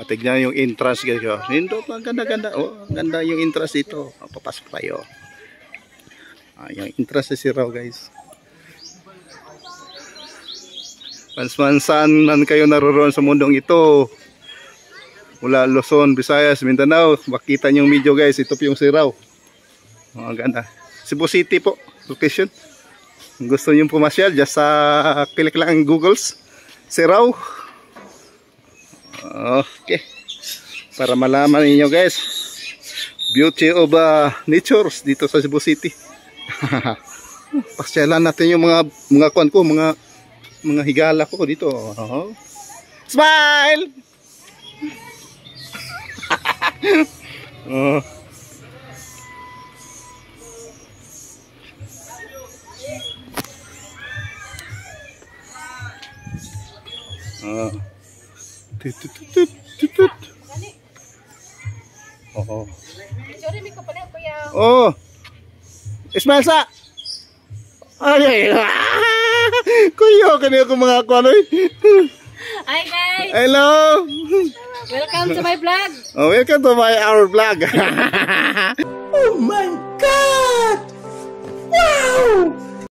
tignan yung entrance guys. Nindot, ang ganda-ganda. Oh, ganda yung entrance dito. Papasok tayo. Yung entrance sa Sirao guys. Saan man kayo naroon sa mundong ito, mula Luzon, Visayas, Mindanao, makita nyo yung video guys. Ito po yung Sirao. Ang ganda. Cebu City po, location. Gusto nyo pumasyal, just click lang ang Google's Sirao. Okay. Para malaman niyo guys, beauty of nature dito sa Cebu City. Pasyalan natin yung mga kuan ko, mga higala ko dito. Smile. Oh, Ismail sa. Ay, kuyo kanyo ko mga kuano. Hi guys. Hello. Welcome to my vlog. Oh, welcome to our vlog. Oh my God! Wow!